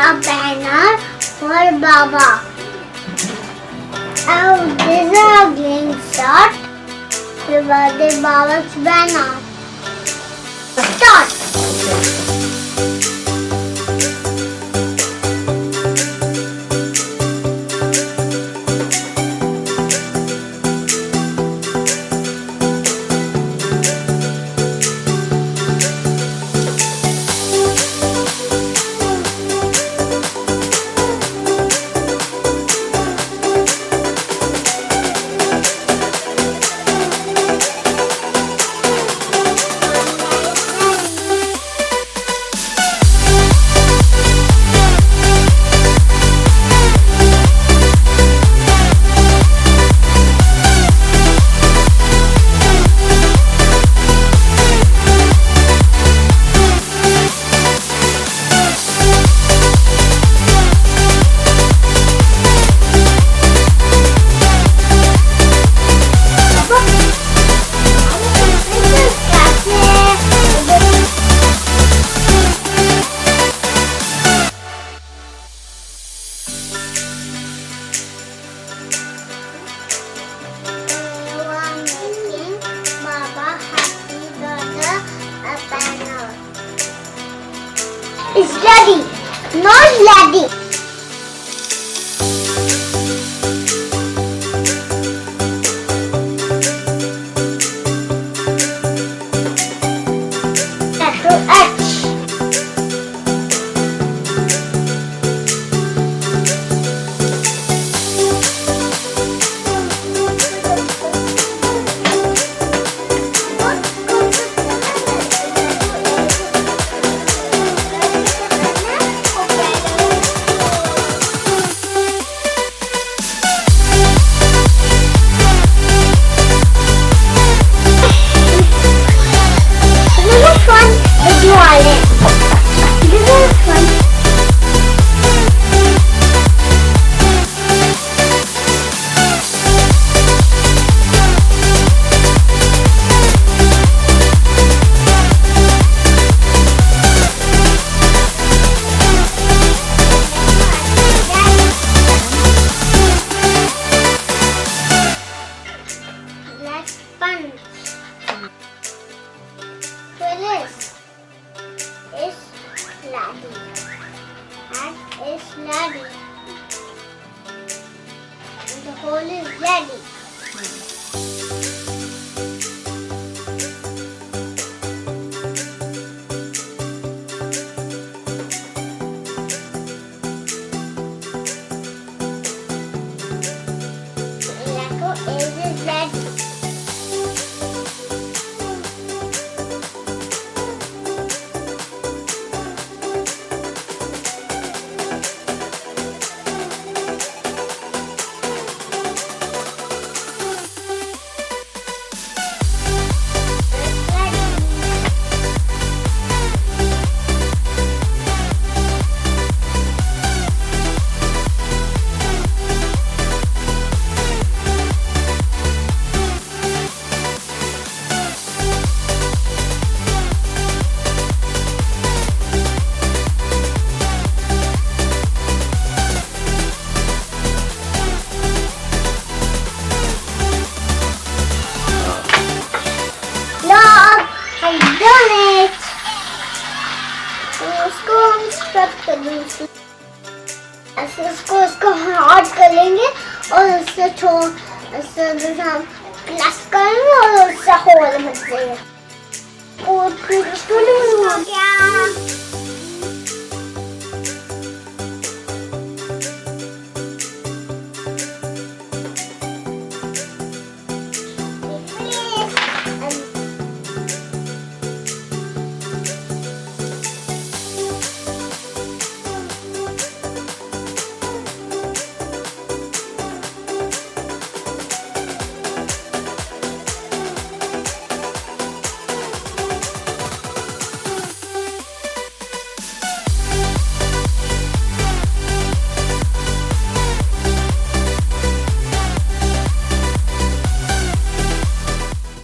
a banner for Baba. Oh, this is a green shot. The birthday Baba's banner. Start. It's ready, not ready. Letter H. Punch. Phyllis is laddie. And is laddie. And the hole is ready. Echo is ready. इसको hard कर लेंगे और उससे हम plus करेंगे और उससे whole बन जाएगा और फिर इसको हो गया।